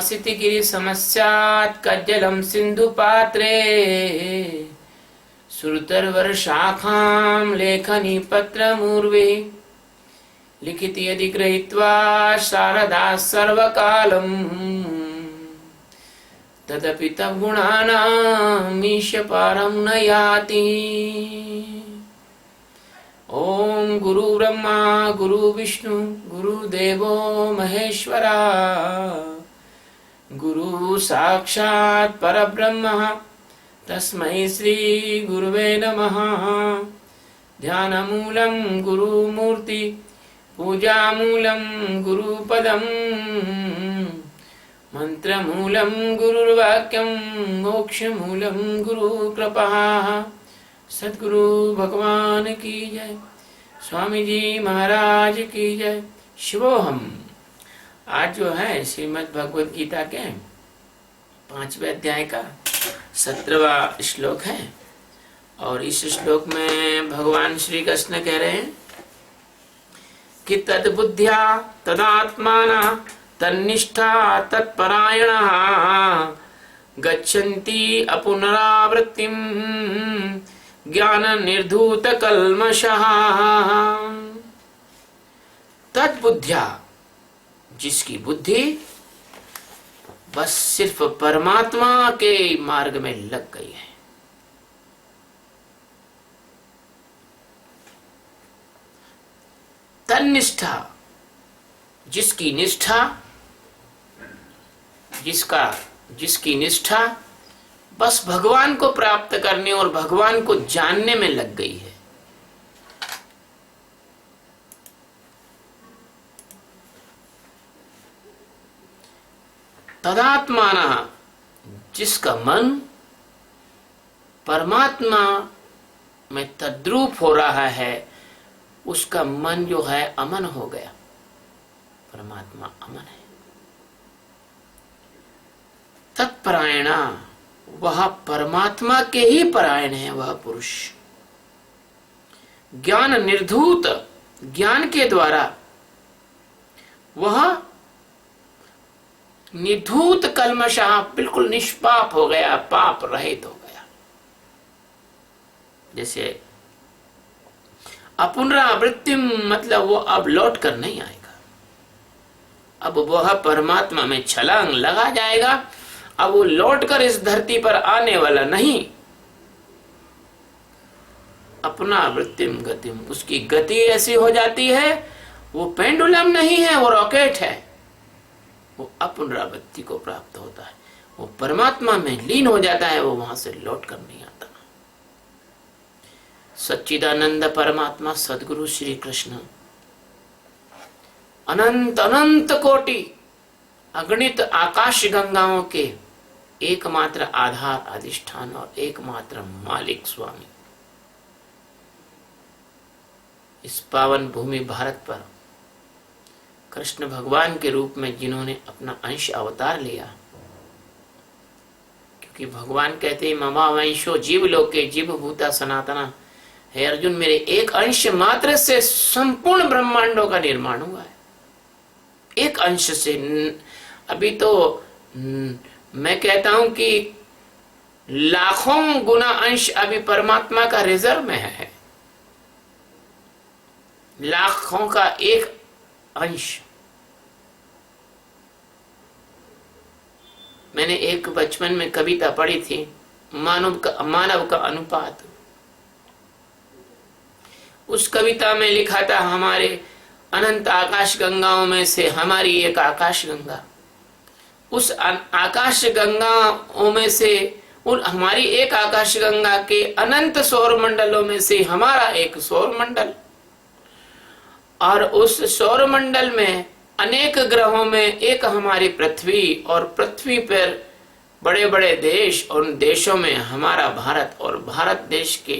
भासितगिरि समस्यात् कज्जलं सिन्धुपात्रे श्रुतर्वर्षाखां लेखनी पत्रमूर्वे लिखिति यदि गृहीत्वा शारदा सर्वकालम् तदपि तद्गुणानामीश पारं न याति। ओम गुरु ब्रह्मा गुरु विष्णु गुरुदेवो महेश्वरा गुरु साक्षात् परब्रह्म तस्मै श्री गुरुवे नमः। ध्यानमूलं गुरुमूर्ति पूजामूलं गुरुपदम् मंत्रमूलं गुरुर्वाक्यं मोक्षमूलं गुरुकृपा। सद्गुरु भगवान की जय, स्वामी जी महाराज की जय। शिवोहम। आज जो है श्रीमद् भगवद गीता के 5वें अध्याय का 17वां श्लोक है और इस श्लोक में भगवान श्री कृष्ण कह रहे हैं कि तद्बुद्ध्या तदात्माना तन्निष्ठा तत्परायणः गच्छन्ति अपुनरावृत्तिं ज्ञान निर्धूत कल्मषः। तद्बुद्ध्या, जिसकी बुद्धि बस सिर्फ परमात्मा के मार्ग में लग गई है। तन्निष्ठा, जिसकी निष्ठा, जिसकी निष्ठा बस भगवान को प्राप्त करने और भगवान को जानने में लग गई है। तदात्माना, जिसका मन परमात्मा में तद्रूप हो रहा है, उसका मन जो है अमन हो गया। परमात्मा अमन है। तत्परायणा, वह परमात्मा के ही परायण है वह पुरुष। ज्ञान निर्धूत, ज्ञान के द्वारा वह निर्धूत कल्मषः, बिल्कुल निष्पाप हो गया, पाप रहित हो गया। जैसे अपुनरावृत्ति, मतलब वो अब लौट कर नहीं आएगा। अब वह परमात्मा में छलांग लगा जाएगा। अब वो लौटकर इस धरती पर आने वाला नहीं। अपना वृत्तिम गतिम, उसकी गति ऐसी हो जाती है, वो पेंडुलम नहीं है, वो रॉकेट है। वो अपुनरावृत्ति को प्राप्त होता है, वो परमात्मा में लीन हो जाता है, वो वहां से लौट कर नहीं आता। सच्चिदानंद परमात्मा सदगुरु श्री कृष्ण अनंत अनंत कोटि अगणित आकाश गंगाओं के एकमात्र आधार अधिष्ठान और एकमात्र मालिक स्वामी, इस पावन भूमि भारत पर कृष्ण भगवान के रूप में जिन्होंने अपना अंश अवतार लिया, क्योंकि भगवान कहते हैं ममा वंशो जीव लोके जीव भूता सनातना। हे अर्जुन, मेरे एक अंश मात्र से संपूर्ण ब्रह्मांडों का निर्माण हुआ है। एक अंश से। अभी तो मैं कहता हूं कि लाखों गुना अंश अभी परमात्मा का रिजर्व में है। लाखों का एक अंश। मैंने एक बचपन में कविता पढ़ी थी, मानव का अनुपात। उस कविता में लिखा था हमारे अनंत आकाश गंगाओं में से हमारी एक आकाश गंगा, उस आकाश गंगाओं में से हमारी एक आकाश गंगा के अनंत सौर मंडलों में से हमारा एक सौर मंडल, और उस सौर मंडल में अनेक ग्रहों में एक हमारी पृथ्वी, और पृथ्वी पर बड़े बड़े देश, और उन देशों में हमारा भारत, और भारत देश के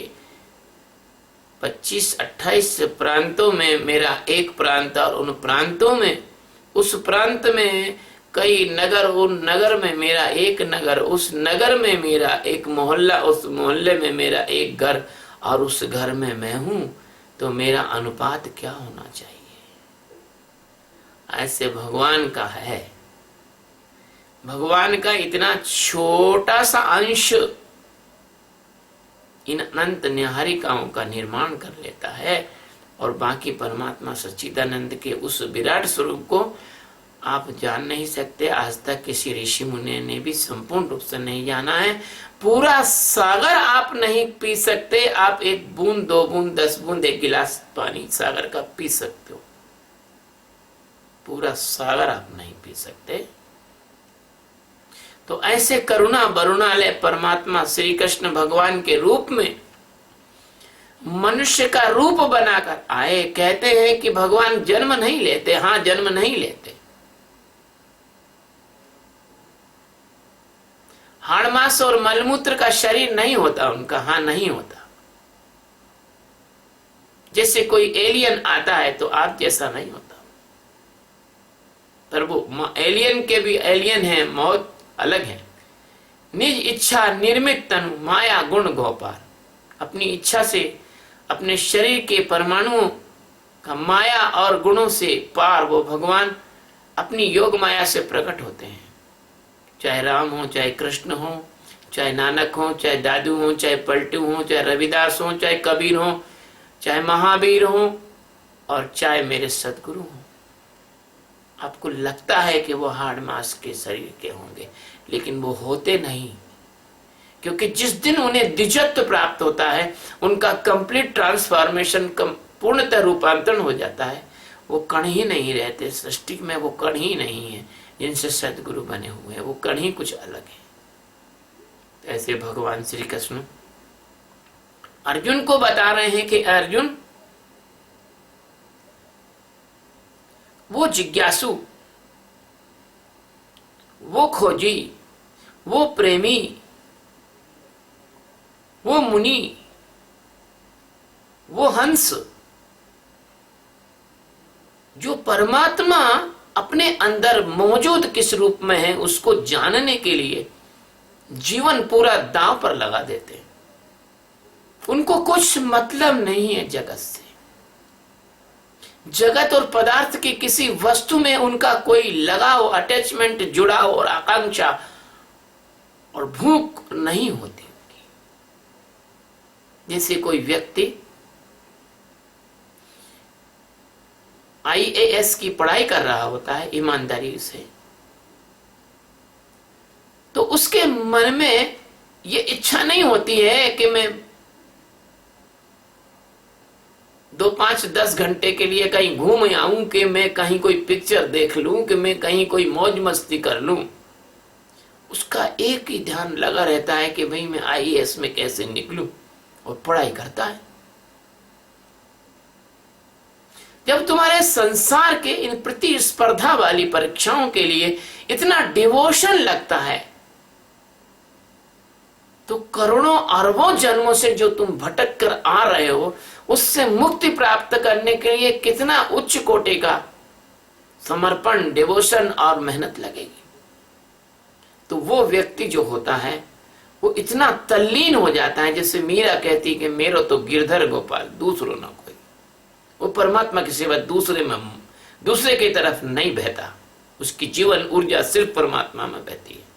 25-28 प्रांतों में मेरा एक प्रांत, और उन प्रांतों में उस प्रांत में कई नगर, उन नगर में मेरा एक नगर, उस नगर में मेरा एक मोहल्ला, उस मोहल्ले में मेरा एक घर, और उस घर में मैं हूं, तो मेरा अनुपात क्या होना चाहिए? ऐसे भगवान का है। भगवान का इतना छोटा सा अंश इन अनंत न्याहारिकाओं का निर्माण कर लेता है, और बाकी परमात्मा सच्चिदानंद के उस विराट स्वरूप को आप जान नहीं सकते। आज तक किसी ऋषि मुनि ने भी संपूर्ण रूप से नहीं जाना है। पूरा सागर आप नहीं पी सकते। आप 1 बूंद 2 बूंद 10 बूंद 1 गिलास पानी सागर का पी सकते हो, पूरा सागर आप नहीं पी सकते। तो ऐसे करुणा वरुणालय परमात्मा श्री कृष्ण भगवान के रूप में मनुष्य का रूप बनाकर आए। कहते हैं कि भगवान जन्म नहीं लेते। हाँ, जन्म नहीं लेते। हाड़ मांस और मलमूत्र का शरीर नहीं होता उनका। हाँ, नहीं होता। जैसे कोई एलियन आता है तो आप जैसा नहीं होता। पर वो एलियन के भी एलियन है, मौत अलग है। निज इच्छा निर्मित तनु माया गुण गोपाल। अपनी इच्छा से अपने शरीर के परमाणुओं का माया और गुणों से पार वो भगवान अपनी योग माया से प्रकट होते हैं। चाहे राम हो, चाहे कृष्ण हो, चाहे नानक हो, चाहे दादू हो, चाहे पलटू हो, चाहे रविदास हो, चाहे कबीर हो, चाहे महावीर हो, और चाहे मेरे सदगुरु हो। आपको लगता है कि वो हाड़ मांस के शरीर के होंगे, लेकिन वो होते नहीं। क्योंकि जिस दिन उन्हें द्विजत्व प्राप्त होता है, उनका कंप्लीट ट्रांसफॉर्मेशन, पूर्णतः रूपांतरण हो जाता है, वो कण ही नहीं रहते। सृष्टि में वो कण ही नहीं है जिनसे सदगुरु बने हुए हैं। वो कण ही कुछ अलग है। ऐसे भगवान श्री कृष्ण अर्जुन को बता रहे हैं कि अर्जुन, वो जिज्ञासु, वो खोजी, वो प्रेमी, वो मुनि, वो हंस, जो परमात्मा अपने अंदर मौजूद किस रूप में है उसको जानने के लिए जीवन पूरा दांव पर लगा देते हैं। उनको कुछ मतलब नहीं है जगत से। जगत और पदार्थ की किसी वस्तु में उनका कोई लगाव, अटैचमेंट, जुड़ाव और आकांक्षा और भूख नहीं होती। जैसे कोई व्यक्ति IAS की पढ़ाई कर रहा होता है ईमानदारी से, तो उसके मन में ये इच्छा नहीं होती है कि मैं 2, 5, 10 घंटे के लिए कहीं घूम आऊं, कि मैं कहीं कोई पिक्चर देख लूं, कि मैं कहीं कोई मौज मस्ती कर लूं। उसका एक ही ध्यान लगा रहता है कि भाई मैं IAS में कैसे निकलूं, और पढ़ाई करता है। जब तुम्हारे संसार के इन प्रतिस्पर्धा वाली परीक्षाओं के लिए इतना डिवोशन लगता है, तो करोड़ों अरबों जन्मों से जो तुम भटक कर आ रहे हो, उससे मुक्ति प्राप्त करने के लिए कितना उच्च कोटि का समर्पण, डिवोशन और मेहनत लगेगी। तो वो व्यक्ति जो होता है वो इतना तल्लीन हो जाता है, जैसे मीरा कहती कि मेरो तो गिरधर गोपाल, दूसरो ना कोई। वो परमात्मा की सेवा दूसरे की तरफ नहीं बहता। उसकी जीवन ऊर्जा सिर्फ परमात्मा में बहती है।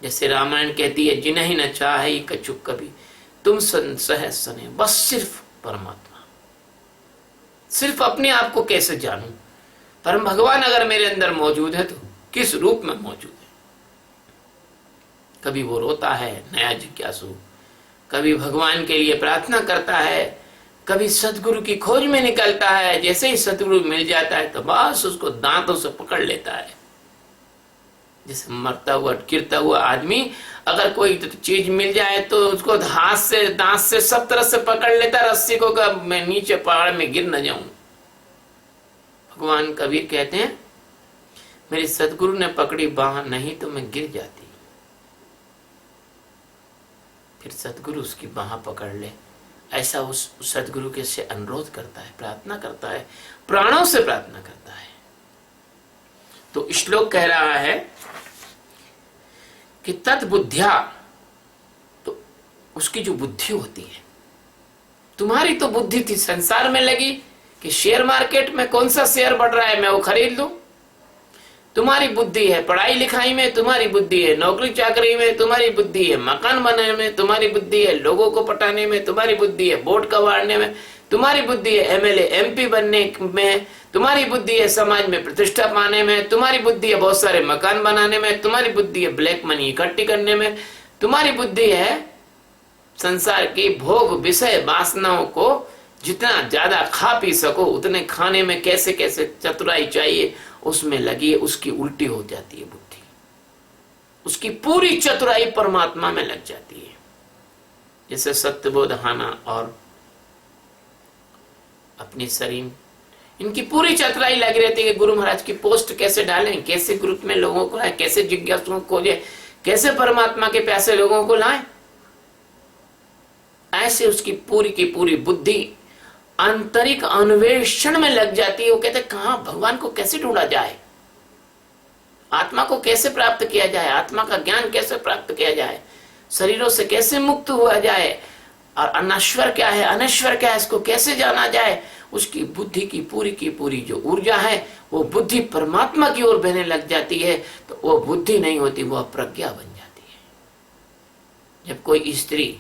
जैसे रामायण कहती है, जिन्हें न चाहे कछु कभी तुम सहज सने। बस सिर्फ परमात्मा, सिर्फ अपने आप को कैसे जानूं। परम भगवान अगर मेरे अंदर मौजूद है तो किस रूप में मौजूद है। कभी वो रोता है, नया जिज्ञासु, कभी भगवान के लिए प्रार्थना करता है, कभी सतगुरु की खोज में निकलता है। जैसे ही सतगुरु मिल जाता है तो बस उसको दांतों से पकड़ लेता है। जैसे मरता हुआ, गिरता हुआ आदमी अगर कोई चीज मिल जाए तो उसको हाथ से, दांत से सब तरह से पकड़ लेता है रस्सी को, कि मैं नीचे पहाड़ में गिर न जाऊं। भगवान कबीर कहते हैं, मेरी सतगुरु ने पकड़ी बाह, नहीं तो मैं गिर जाती। फिर सतगुरु उसकी बाह पकड़ ले, ऐसा उस सतगुरु के से अनुरोध करता है, प्रार्थना करता है, प्राणों से प्रार्थना करता है। तो श्लोक कह रहा है कि तत्बुद्ध्या, तो उसकी जो बुद्धि होती है, तुम्हारी तो बुद्धि थी संसार में लगी कि शेयर मार्केट में कौन सा शेयर बढ़ रहा है मैं वो खरीद लूं। तुम्हारी बुद्धि है पढ़ाई लिखाई में, तुम्हारी बुद्धि है नौकरी चाकरी में, तुम्हारी बुद्धि है मकान बनाने में, तुम्हारी बुद्धि है लोगों को पटाने में, तुम्हारी बुद्धि है वोट कमाने में, तुम्हारी बुद्धि है एमएलए एमपी बनने में, तुम्हारी बुद्धि है समाज में प्रतिष्ठा पाने में, तुम्हारी बुद्धि है बहुत सारे मकान बनाने में, तुम्हारी बुद्धि है ब्लैक मनी इकट्ठी करने में, तुम्हारी बुद्धि है संसार की भोग विषय वासनाओं को जितना ज्यादा खा पी सको उतने खाने में कैसे कैसे चतुराई चाहिए उसमें लगी है। उसकी उल्टी हो जाती है बुद्धि, उसकी पूरी चतुराई परमात्मा में लग जाती है। जैसे सत्यबोध हाना और अपनी शरीर, इनकी पूरी चतुराई लगी रहती है कि गुरु महाराज की पोस्ट कैसे डालें, कैसे ग्रुप में लोगों को लाएं, कैसे जिज्ञासुओं को खोजें, कैसे परमात्मा के प्यासे लोगों को लाएं। ऐसे उसकी पूरी की पूरी बुद्धि आंतरिक अन्वेषण में लग जाती है। वो कहते कहां भगवान को कैसे ढूंढा जाए, आत्मा को कैसे प्राप्त किया जाए, आत्मा का ज्ञान कैसे प्राप्त किया जाए, शरीरों से कैसे मुक्त हुआ जाए, और अनश्वर क्या है अनश्वर क्या है इसको कैसे जाना जाए। उसकी बुद्धि की पूरी जो ऊर्जा है वो बुद्धि परमात्मा की ओर बहने लग जाती है। तो वो बुद्धि नहीं होती, वो प्रज्ञा बन जाती है। जब कोई स्त्री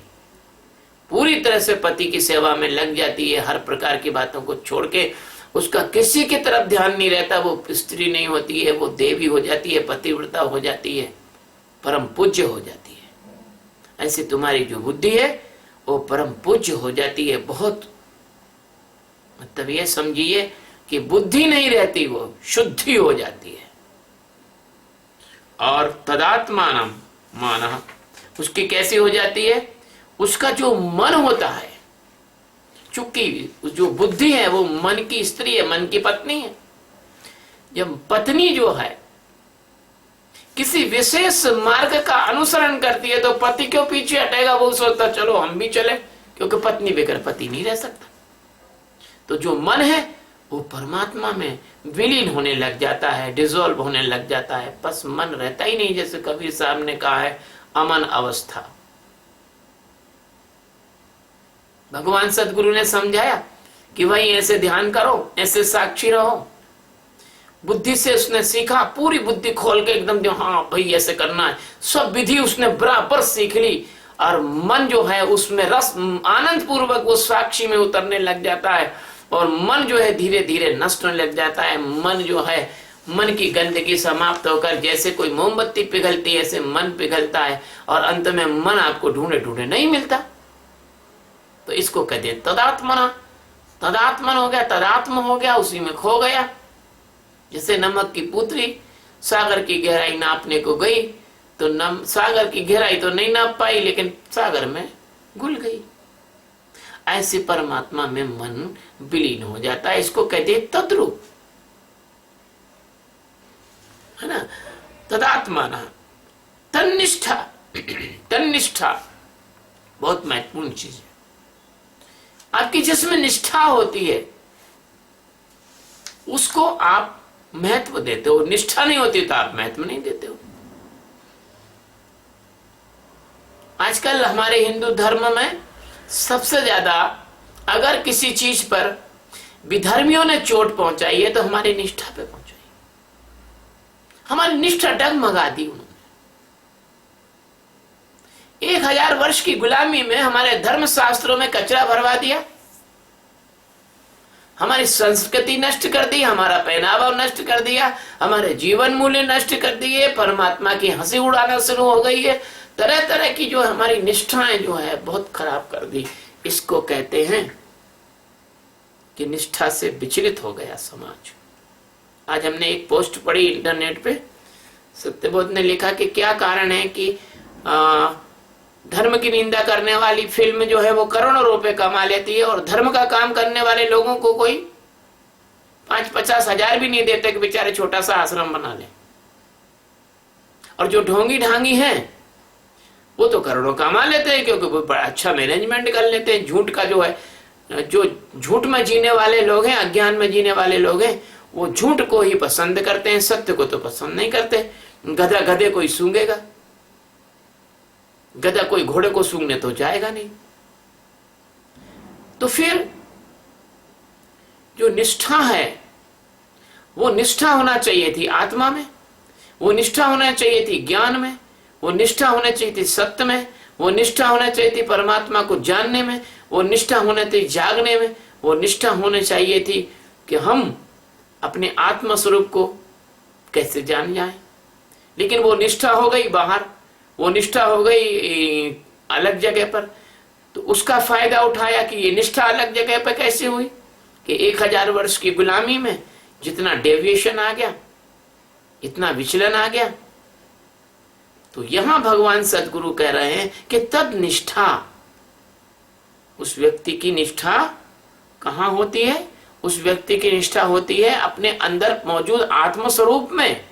पूरी तरह से पति की सेवा में लग जाती है, हर प्रकार की बातों को छोड़ के, उसका किसी की तरफ ध्यान नहीं रहता, वो स्त्री नहीं होती है, वो देवी हो जाती है, पतिव्रता हो जाती है, परम पूज्य हो जाती है। ऐसे तुम्हारी जो बुद्धि है वो परम पूज्य हो जाती है। बहुत मतलब ये समझिए कि बुद्धि नहीं रहती, वो शुद्धि हो जाती है। और तदात्मानम माना, उसकी कैसी हो जाती है, उसका जो मन होता है, चूंकि जो बुद्धि है वो मन की स्त्री है, मन की पत्नी है। जब पत्नी जो है किसी विशेष मार्ग का अनुसरण करती है तो पति क्यों पीछे हटेगा, वो सोचता चलो हम भी चले, क्योंकि पत्नी बगैर पति नहीं रह सकता। तो जो मन है वो परमात्मा में विलीन होने लग जाता है, डिसॉल्व होने लग जाता है, बस मन रहता ही नहीं। जैसे कबीर साहब ने कहा है अमन अवस्था। भगवान सदगुरु ने समझाया कि भाई ऐसे ध्यान करो, ऐसे साक्षी रहो। बुद्धि से उसने सीखा, पूरी बुद्धि खोल के एकदम हाँ भाई ऐसे करना है, सब विधि उसने बराबर सीख ली। और मन जो है उसमें रस आनंद पूर्वक वो साक्षी में उतरने लग जाता है, और मन जो है धीरे धीरे नष्ट होने लग जाता है। मन जो है, मन की गंदगी समाप्त होकर जैसे कोई मोमबत्ती पिघलती है ऐसे मन पिघलता है, और अंत में मन आपको ढूंढे ढूंढे नहीं मिलता। तो इसको कहते हैं तदात्मना। तदात्मन हो गया, तदात्म हो गया, उसी में खो गया। जैसे नमक की पुतली सागर की गहराई नापने को गई तो सागर की गहराई तो नहीं नाप पाई, लेकिन सागर में घुल गई। ऐसे परमात्मा में मन विलीन हो जाता है। इसको कहते हैं तद्रूप, है ना। तदात्माना, तन्निष्ठा। तन्निष्ठा बहुत महत्वपूर्ण चीज है। आपकी जिसमें निष्ठा होती है उसको आप महत्व देते हो, निष्ठा नहीं होती तो आप महत्व नहीं देते हो। आजकल हमारे हिंदू धर्म में सबसे ज्यादा अगर किसी चीज पर विधर्मियों ने चोट पहुंचाई है तो हमारी निष्ठा पे पहुंचाई, हमारी निष्ठा डगमगा दी उन्होंने। 1000 वर्ष की गुलामी में हमारे धर्म शास्त्रों में कचरा भरवा दिया, हमारी संस्कृति नष्ट कर दी, हमारा पहनावा नष्ट कर दिया, हमारे जीवन मूल्य नष्ट कर दिए, परमात्मा की हंसी उड़ाना शुरू हो गई है। तरह तरह की जो हमारी निष्ठाएं जो है बहुत खराब कर दी। इसको कहते हैं कि निष्ठा से विचलित हो गया समाज। आज हमने एक पोस्ट पढ़ी इंटरनेट पे, सत्यबोध ने लिखा कि क्या कारण है कि धर्म की निंदा करने वाली फिल्म जो है वो करोड़ों रुपए कमा लेती है, और धर्म का काम करने वाले लोगों को कोई 5-50 हजार भी नहीं देते कि बेचारे छोटा सा आश्रम बना ले। और जो ढोंगी ढांगी हैं वो तो करोड़ों कमा लेते हैं, क्योंकि वो बड़ा अच्छा मैनेजमेंट कर लेते हैं। झूठ का जो है, जो झूठ में जीने वाले लोग हैं, अज्ञान में जीने वाले लोग हैं, वो झूठ को ही पसंद करते हैं, सत्य को तो पसंद नहीं करते। गधा गधे कोई सूंघेगा, गधा कोई घोड़े को सूंघने तो जाएगा नहीं। तो फिर जो निष्ठा है वो निष्ठा होना चाहिए थी आत्मा में, वो निष्ठा होना चाहिए थी ज्ञान में, वो निष्ठा होना चाहिए थी सत्य में, वो निष्ठा होना चाहिए थी परमात्मा को जानने में, वो निष्ठा होना थी जागने में, वो निष्ठा होनी चाहिए थी कि हम अपने आत्म स्वरूप को कैसे जान जाएं। लेकिन वो निष्ठा हो गई बाहर, वो निष्ठा हो गई अलग जगह पर। तो उसका फायदा उठाया कि ये निष्ठा अलग जगह पर कैसे हुई कि 1000 वर्ष की गुलामी में जितना डेविएशन आ गया, इतना विचलन आ गया। तो यहां भगवान सदगुरु कह रहे हैं कि तद निष्ठा, उस व्यक्ति की निष्ठा कहां होती है? उस व्यक्ति की निष्ठा होती है अपने अंदर मौजूद आत्म स्वरूप में।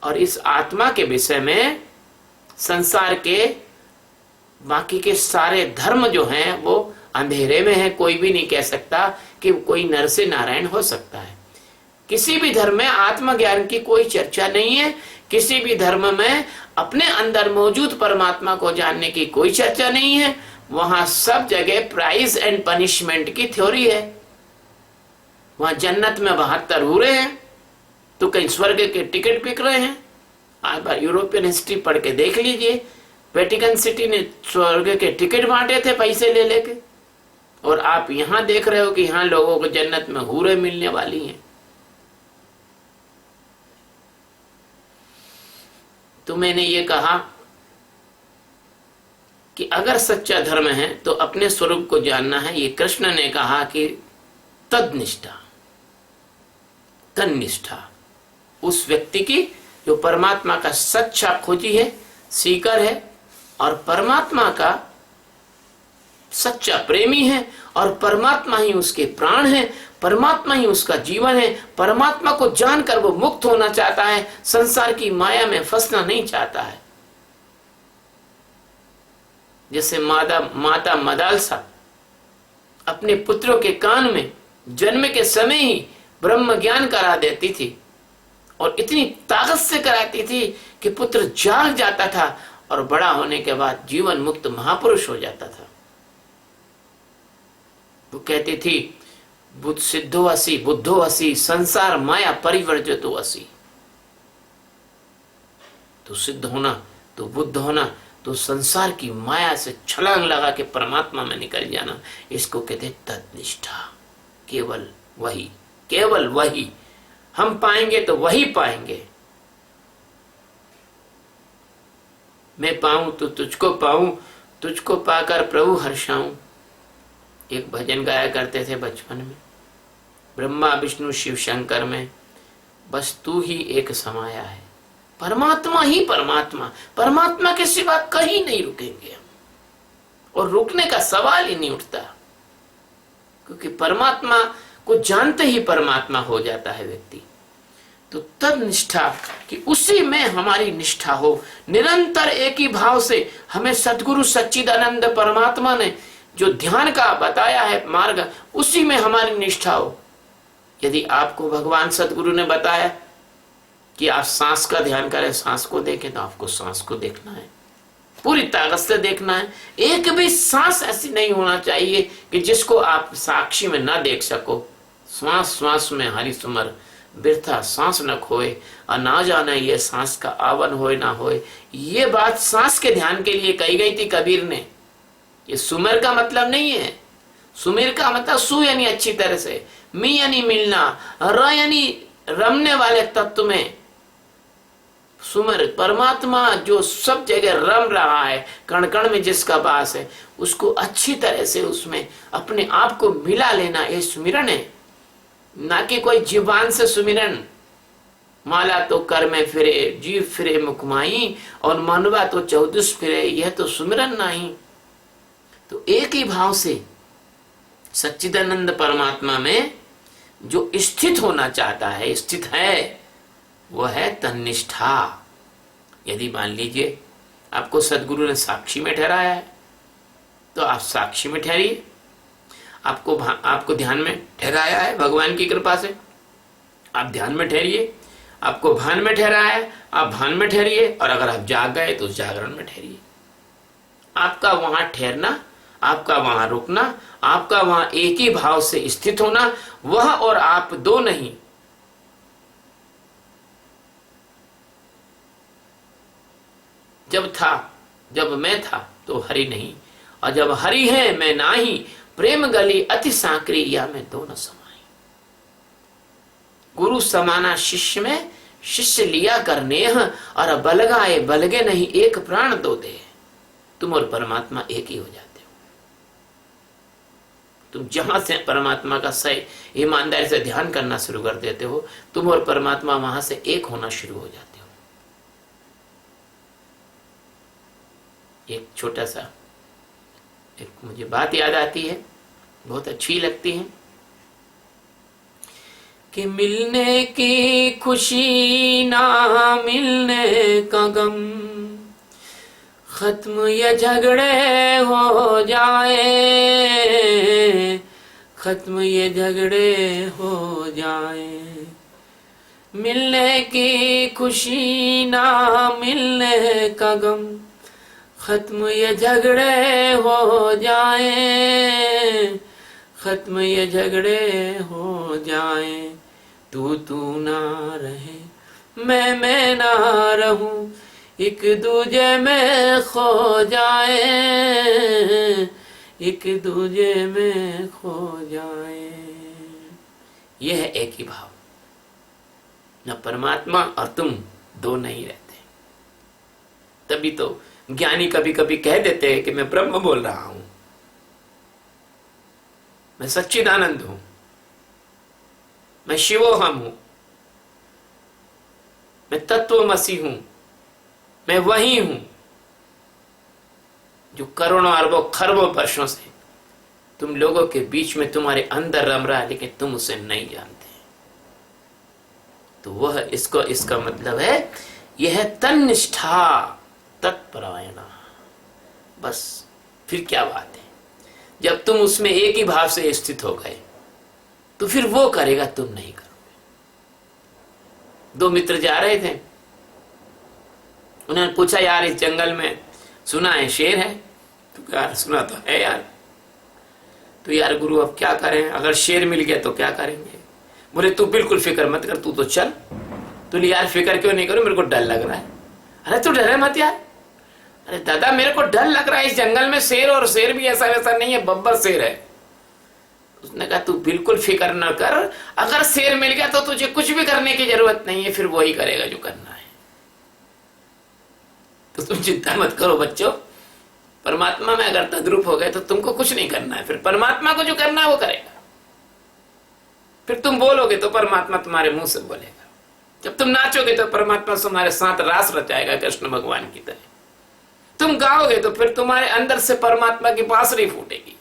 और इस आत्मा के विषय में संसार के बाकी के सारे धर्म जो हैं वो अंधेरे में है। कोई भी नहीं कह सकता कि कोई नर से नारायण हो सकता है। किसी भी धर्म में आत्मज्ञान की कोई चर्चा नहीं है। किसी भी धर्म में अपने अंदर मौजूद परमात्मा को जानने की कोई चर्चा नहीं है। वहां सब जगह प्राइज एंड पनिशमेंट की थ्योरी है। वहां जन्नत में 72 हूरे हैं तो कहीं स्वर्ग के टिकट बिक रहे हैं। आज बार यूरोपियन हिस्ट्री पढ़ के देख लीजिए, वेटिकन सिटी ने स्वर्ग के टिकट बांटे थे पैसे ले लेके, और आप यहां देख रहे हो कि यहां लोगों को जन्नत में हूरें मिलने वाली हैं। तो मैंने ये कहा कि अगर सच्चा धर्म है तो अपने स्वरूप को जानना है। ये कृष्ण ने कहा कि तदनिष्ठा, तन्निष्ठा, उस व्यक्ति की जो परमात्मा का सच्चा खोजी है, सीकर है, और परमात्मा का सच्चा प्रेमी है, और परमात्मा ही उसके प्राण है, परमात्मा ही उसका जीवन है। परमात्मा को जानकर वो मुक्त होना चाहता है, संसार की माया में फंसना नहीं चाहता है। जैसे माता मदालसा अपने पुत्रों के कान में जन्म के समय ही ब्रह्म ज्ञान करा देती थी, और इतनी ताकत से कराती थी कि पुत्र जाग जाता था और बड़ा होने के बाद जीवन मुक्त महापुरुष हो जाता था। वो कहती थी बुद्ध सिद्धो असि बुद्धो असि संसार माया परिवर्जितो असि। तो सिद्ध होना, तो बुद्ध होना, तो संसार की माया से छलांग लगा के परमात्मा में निकल जाना, इसको कहते तत्निष्ठा। केवल वही, केवल वही हम पाएंगे तो वही पाएंगे। मैं पाऊं तो तुझको पाऊं, तुझको पाकर प्रभु हर्षाऊं। एक भजन गाया करते थे बचपन में, ब्रह्मा विष्णु शिव शंकर में बस तू ही एक समाया है। परमात्मा ही परमात्मा, परमात्मा के सिवा कहीं नहीं रुकेंगे, और रुकने का सवाल ही नहीं उठता, क्योंकि परमात्मा को जानते ही परमात्मा हो जाता है व्यक्ति। तो तद निष्ठा कि उसी में हमारी निष्ठा हो, निरंतर एक ही भाव से हमें सद्गुरु सच्चिदानंद परमात्मा ने जो ध्यान का बताया है मार्ग, उसी में हमारी निष्ठा हो। यदि आपको भगवान सद्गुरु ने बताया कि आप सांस का ध्यान करें, सांस को देखें, तो आपको सांस को देखना है, पूरी ताकत से देखना है। एक भी सांस ऐसी नहीं होना चाहिए कि जिसको आप साक्षी में ना देख सको। श्वास श्वास में हरि सुमर, बिरथा सांस न खोए, और ना जाना ये सांस का आवन होए ना होए। ये बात सांस के ध्यान के लिए कही गई थी कबीर ने। ये सुमेर का मतलब नहीं है। सुमेर का मतलब सु यानी अच्छी तरह से, मी यानी मिलना, र यानी रमने वाले तत्व में। सुमर परमात्मा जो सब जगह रम रहा है, कण कण में जिसका वास है, उसको अच्छी तरह से उसमें अपने आप को मिला लेना, ये सुमिरन है, ना कि कोई जीवान से सुमिरन। माला तो कर में फिरे, जीव फिरे मुखमाई, और मनवा तो 14 फिरे, यह तो सुमिरन नहीं। तो एक ही भाव से सच्चिदानंद परमात्मा में जो स्थित होना चाहता है, स्थित है, वह है तन्निष्ठा। यदि मान लीजिए आपको सदगुरु ने साक्षी में ठहराया है, तो आप साक्षी में ठहरिए। आपको ध्यान में ठहराया है भगवान की कृपा से, आप ध्यान में ठहरिए। आपको भान में ठहराया है, आप भान में ठहरिए। और अगर आप जाग गए तो जागरण में ठहरिए। आपका वहां ठहरना आपका वहां रुकना, आपका वहां एक ही भाव से स्थित होना, वह और आप दो नहीं। जब मैं था तो हरि नहीं, और जब हरि है मैं नाही, प्रेम गली अति सांकरी या मैं दो न समाई। गुरु समाना शिष्य में, शिष्य लिया कर नेह, और बलगाए बलगे नहीं, एक प्राण दो दे। तुम और परमात्मा एक ही हो जाते हो। तुम जहां से परमात्मा का सही ईमानदारी से ध्यान करना शुरू कर देते हो, तुम और परमात्मा वहां से एक होना शुरू हो जाते हो। एक छोटा सा एक मुझे बात याद आती है, बहुत अच्छी लगती है, कि मिलने की खुशी ना मिलने का गम, खत्म ये झगड़े हो जाए, खत्म ये झगड़े हो जाए। मिलने की खुशी ना मिलने का गम, खत्म ये झगड़े हो जाए, खत्म ये झगड़े हो जाए। तू ना रहे मैं ना रहूं, एक दूजे में खो जाए, एक दूजे में खो जाए। यह है एक ही भाव। न परमात्मा और तुम दो नहीं रहते। तभी तो ज्ञानी कभी कभी कह देते हैं कि मैं ब्रह्म बोल रहा हूं, मैं सच्चिदानंद हूं, मैं शिवोहम हूं, मैं तत्वमसि हूं, मैं वही हूं जो करोड़ों अरबों खरबों वर्षों से तुम लोगों के बीच में तुम्हारे अंदर रम रहा है, लेकिन तुम उसे नहीं जानते। तो वह इसका मतलब है यह तन्निष्ठा तत्परायणा। बस फिर क्या बात है, जब तुम उसमें एक ही भाव से स्थित हो गए तो फिर वो करेगा, तुम नहीं करोगे। दो मित्र जा रहे थे, उन्होंने पूछा यार इस जंगल में सुना है शेर है। तो यार सुना तो है यार। तो यार गुरु अब क्या करें, अगर शेर मिल गया तो क्या करेंगे। बोले तू बिल्कुल फिक्र मत कर, तू तो चल। तो यार फिक्र क्यों नहीं करूं, मेरे को डर लग रहा है। अरे तू डरे मत यार। अरे दादा मेरे को डर लग रहा है, इस जंगल में शेर, और शेर भी ऐसा वैसा नहीं है, बब्बर शेर है। उसने कहा तू बिल्कुल फिक्र न कर, अगर शेर मिल गया तो तुझे कुछ भी करने की जरूरत नहीं है, फिर वही करेगा जो करना है। तो तुम चिंता मत करो बच्चों, परमात्मा में अगर तद्रूप हो गए तो तुमको कुछ नहीं करना है, फिर परमात्मा को जो करना है वो करेगा। फिर तुम बोलोगे तो परमात्मा तुम्हारे मुंह से बोलेगा, जब तुम नाचोगे तो परमात्मा तुम्हारे साथ रास रचाएगा कृष्ण भगवान की तरह। तुम गाओगे तो फिर तुम्हारे अंदर से परमात्मा की बांसुरी फूटेगी।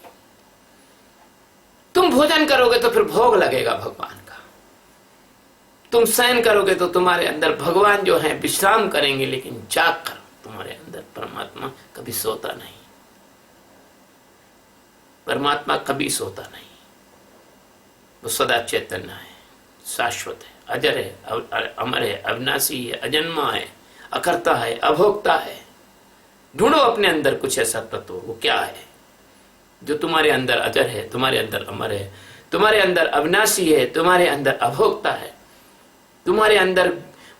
तुम भोजन करोगे तो फिर भोग लगेगा भगवान का। तुम शयन करोगे तो तुम्हारे अंदर भगवान जो है विश्राम करेंगे, लेकिन जाग कर तुम्हारे अंदर परमात्मा कभी सोता नहीं। परमात्मा कभी सोता नहीं, वो सदा चैतन्य है, शाश्वत है, अजर है, अमर है, अविनाशी है, अजन्मा है, अकर्ता है, अभोक्ता है। ढूंढो अपने अंदर कुछ ऐसा तत्व, वो क्या है जो तुम्हारे अंदर अजर है, तुम्हारे अंदर अमर है, तुम्हारे अंदर अविनाशी है, तुम्हारे अंदर अभोक्ता है, तुम्हारे अंदर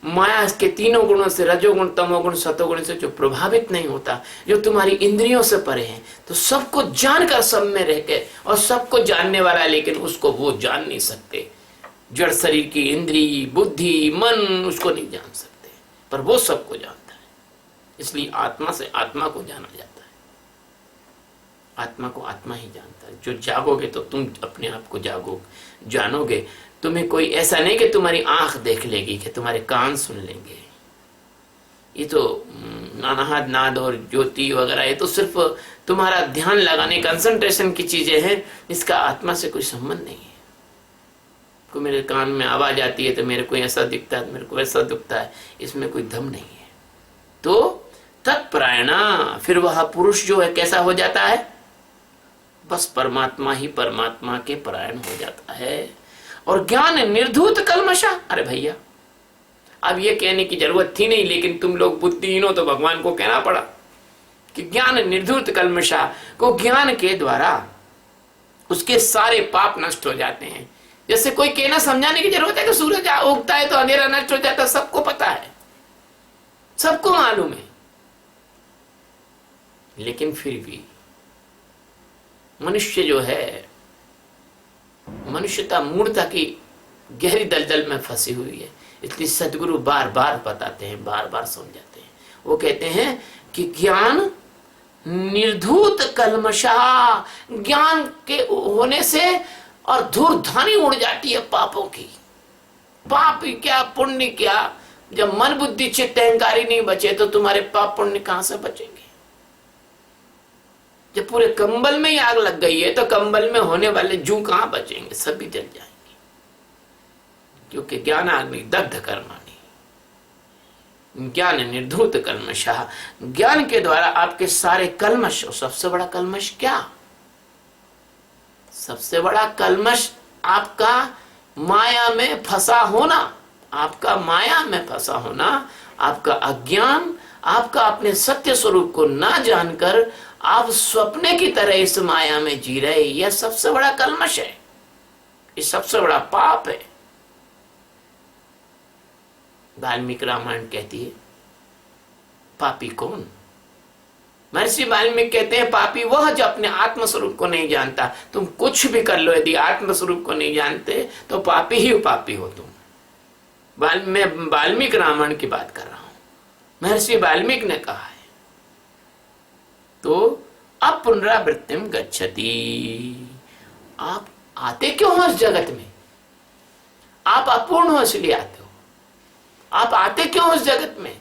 माया के तीनों गुणों से, रजोगुण तमोगुण सतोगुण से जो प्रभावित नहीं होता, जो तुम्हारी इंद्रियों से परे है। तो सबको जानकर सब में रह के, और सबको जानने वाला है, लेकिन उसको वो जान नहीं सकते। जड़ शरीर की इंद्री बुद्धि मन उसको नहीं जान सकते, पर वो सबको जानता है। इसलिए आत्मा से आत्मा को जाना जाता है, आत्मा को आत्मा ही जानता है। जो जागोगे तो तुम अपने आप को जानोगे। तुम्हें कोई ऐसा नहीं कि तुम्हारी आंख देख लेगी, कि तुम्हारे कान सुन लेंगे। ये तो नानाहाद नाद और ज्योति वगैरह, ये तो सिर्फ तुम्हारा ध्यान लगाने, कंसंट्रेशन की चीजें हैं। इसका आत्मा से कोई संबंध नहीं है। कोई मेरे कान में आवाज आती है तो मेरे को ऐसा दिखता है, मेरे को वैसा दिखता है, इसमें कोई दम नहीं है। तो तत्परायणा, फिर वह पुरुष जो है कैसा हो जाता है, बस परमात्मा ही परमात्मा के परायण हो जाता है। और ज्ञान निर्धूत कल्मशा। अरे भैया अब ये कहने की जरूरत थी नहीं, लेकिन तुम लोग बुद्धिहीन हो तो भगवान को कहना पड़ा। कि ज्ञान निर्धूत कल्मषा को ज्ञान के द्वारा उसके सारे पाप नष्ट हो जाते हैं। जैसे कोई कहना समझाने की जरूरत है कि सूरज उगता है तो अंधेरा नष्ट हो जाता है, सबको पता है, सबको मालूम है। लेकिन फिर भी मनुष्य जो है, मनुष्यता मूर्खता की गहरी दलदल में फंसी हुई है। इसलिए सदगुरु बार बार बताते हैं, बार बार समझाते हैं। वो कहते हैं कि ज्ञान निर्धूत कल्मषा, ज्ञान के होने से और धूर्धानी उड़ जाती है पापों की। पाप क्या पुण्य क्या, जब मन बुद्धि चित्त अहंकारी नहीं बचे तो तुम्हारे पाप पुण्य कहां से बचेंगे। जब पूरे कंबल में ही आग लग गई है तो कंबल में होने वाले जू कहां बचेंगे, सभी जल जाएंगे, क्योंकि ज्ञान अग्नि दग्ध कर्माणि, ज्ञान निर्धूत कल्मषा। ज्ञान के द्वारा आपके सारे कल्मश, सबसे बड़ा कल्मश क्या, सबसे बड़ा कल्मश आपका माया में फंसा होना, आपका माया में फंसा होना, आपका अज्ञान, आपका अपने सत्य स्वरूप को ना जानकर आप स्वप्ने की तरह इस माया में जी रहे, यह सबसे बड़ा कल्मश है, ये सबसे बड़ा पाप है। वाल्मीकि रामायण कहती है पापी कौन। महर्षि वाल्मीकि कहते हैं पापी वह जो अपने आत्म स्वरूप को नहीं जानता। तुम कुछ भी कर लो, यदि आत्म स्वरूप को नहीं जानते तो पापी ही पापी हो तुम। मैं वाल्मीकि रामायण की बात कर रहा हूं, महर्षि वाल्मीकि ने कहा है। तो अब पुनरावृत्तिम गच्छति, आप आते क्यों हो इस जगत में, आप अपूर्ण हो इसलिए आते हो। आप आते क्यों हो इस जगत में,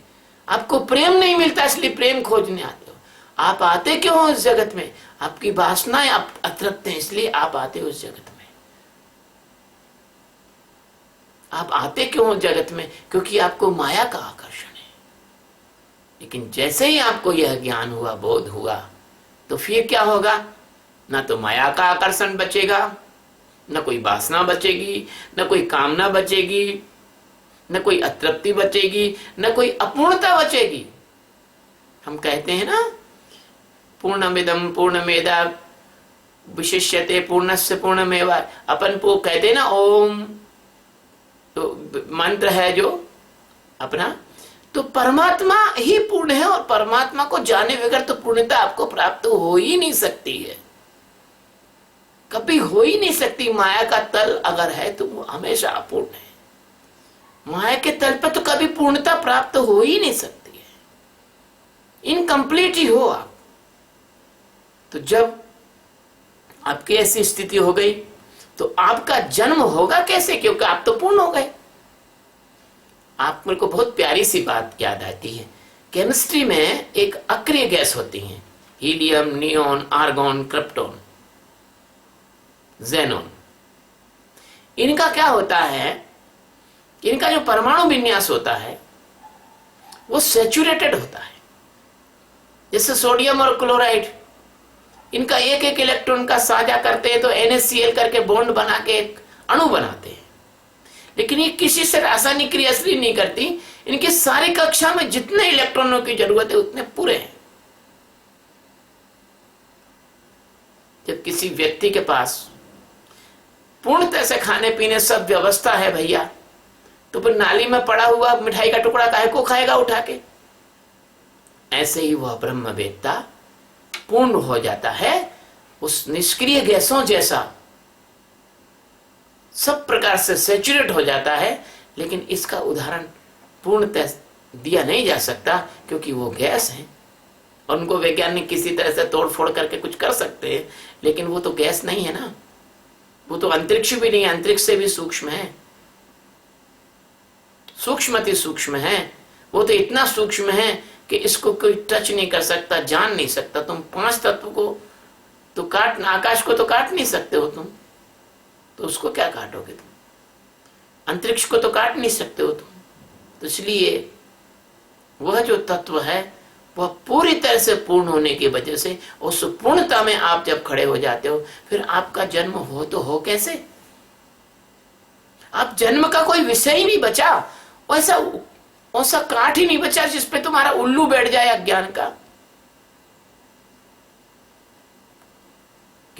आपको प्रेम नहीं मिलता इसलिए प्रेम खोजने आते हो। आप आते क्यों हो इस जगत में, आपकी वासनाएं आप अतृप्त हैं इसलिए आप आते हो इस जगत में। आप आते क्यों हो जगत में, क्योंकि आपको माया का आकर्षण है। लेकिन जैसे ही आपको यह ज्ञान हुआ, बोध हुआ, तो फिर क्या होगा, ना तो माया का आकर्षण बचेगा, न कोई वासना बचेगी, न कोई कामना बचेगी, न कोई अतृप्ति बचेगी, न कोई अपूर्णता बचेगी। हम कहते हैं ना पूर्णमिदं पूर्णमेदा विशिष्यते पूर्णस्य पूर्णमेवा, अपन को कहते हैं ना ओम, तो मंत्र है जो अपना, तो परमात्मा ही पूर्ण है और परमात्मा को जाने बगैर तो पूर्णता आपको प्राप्त हो ही नहीं सकती है, कभी हो ही नहीं सकती। माया का तल अगर है तो वो हमेशा अपूर्ण है, माया के तल पर तो कभी पूर्णता प्राप्त हो ही नहीं सकती है, इनकम्प्लीट ही हो आप। तो जब आपकी ऐसी स्थिति हो गई तो आपका जन्म होगा कैसे, क्योंकि आप तो पूर्ण हो गए। आप मेरे को बहुत प्यारी सी बात याद आती है, केमिस्ट्री में एक अक्रिय गैस होती है, helium, neon, argon, krypton, xenon. इनका क्या होता है, इनका जो परमाणु विन्यास होता है वो सैचुरेटेड होता है। जैसे सोडियम और क्लोराइड, इनका एक एक इलेक्ट्रॉन का साझा करते हैं तो NaCl करके बॉन्ड बना के एक अणु बनाते हैं। लेकिन ये किसी से रासायनिक क्रिया नहीं करती, इनके सारी कक्षा में जितने इलेक्ट्रॉनों की जरूरत है उतने पूरे हैं। जब किसी व्यक्ति के पास पूर्णतः से खाने पीने सब व्यवस्था है भैया, तो फिर नाली में पड़ा हुआ मिठाई का टुकड़ा काहे को खाएगा उठा के। ऐसे ही वह ब्रह्मवेत्ता पूर्ण हो जाता है, उस निष्क्रिय गैसों जैसा सब प्रकार से सैचुरेट हो जाता है। लेकिन इसका उदाहरण पूर्णतः दिया नहीं जा सकता क्योंकि वो गैस है और उनको वैज्ञानिक किसी तरह से तोड़ फोड़ करके कुछ कर सकते हैं, लेकिन वो तो गैस नहीं है ना, वो तो अंतरिक्ष भी नहीं है, अंतरिक्ष से भी सूक्ष्म है, सूक्ष्म अति सूक्ष्म है। वो तो इतना सूक्ष्म है कि इसको कोई टच नहीं कर सकता, जान नहीं सकता। तुम 5 तत्व को तो काट, आकाश को तो काट नहीं सकते हो तुम, तो उसको क्या काटोगे तुम, अंतरिक्ष को तो काट नहीं सकते हो तुम। तो इसलिए वह जो तत्व है वह पूरी तरह से पूर्ण होने की वजह से उस पूर्णता में आप जब खड़े हो जाते हो, फिर आपका जन्म हो तो हो कैसे। आप जन्म का कोई विषय ही नहीं बचा, वैसा काट ही नहीं बचा जिसपे तुम्हारा उल्लू बैठ जाए अज्ञान का।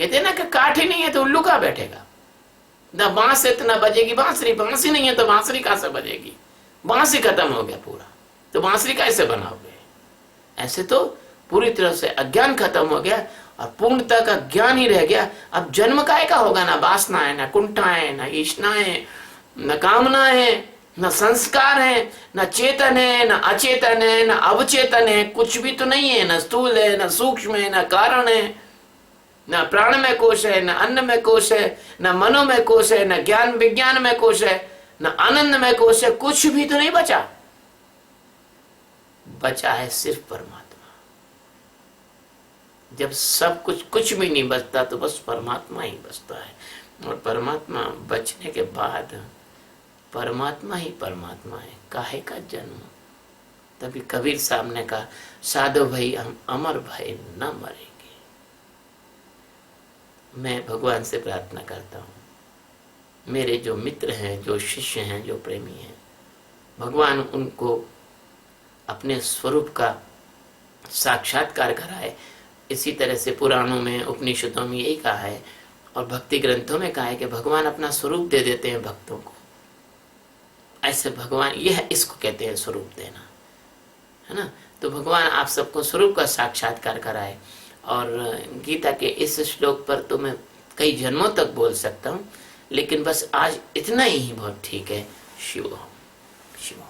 कहते हैं ना कि काठ ही नहीं है तो उल्लू कहाँ बैठेगा, ना बांस है तो ना बजेगी बांसुरी, बांस ही नहीं है तो बांसुरी कहाँ से बजेगी, बांस ही खत्म हो गया पूरा, तो बांसुरी कैसे बनाओगे। ऐसे तो पूरी तरह से अज्ञान खत्म हो गया और पूर्णता का ज्ञान ही रह गया। अब जन्म काय का होगा, ना वासना है, ना कुंठाएं, ना इच्छाएं, न कामना है, न संस्कार है, न चेतन है, न अचेतन है, न अवचेतन है, कुछ भी तो नहीं है, न स्थूल है, न सूक्ष्म है, न कारण है, न प्राण में कोश है, न अन्न में कोश है, न मनो में कोश है, न ज्ञान विज्ञान में कोश है, न आनंद में कोश है, कुछ भी तो नहीं बचा। बचा है सिर्फ परमात्मा। जब सब कुछ भी नहीं बचता तो बस परमात्मा ही बचता है, और परमात्मा बचने के बाद परमात्मा ही परमात्मा है, काहे का जन्म। तभी कबीर साहब ने कहा, साधो भई हम अमर भय न मरेंगे। मैं भगवान से प्रार्थना करता हूँ, मेरे जो मित्र हैं, जो शिष्य हैं, जो प्रेमी हैं, भगवान उनको अपने स्वरूप का साक्षात्कार कराए। इसी तरह से पुराणों में, उपनिषदों में यही कहा है और भक्ति ग्रंथों में कहा है कि भगवान अपना स्वरूप दे देते हैं भक्तों को। ऐसे भगवान, यह इसको कहते हैं स्वरूप देना, है ना। तो भगवान आप सबको स्वरूप का साक्षात्कार कराए। और गीता के इस श्लोक पर तो मैं कई जन्मों तक बोल सकता हूँ, लेकिन बस आज इतना ही बहुत ठीक है। शिव शिव।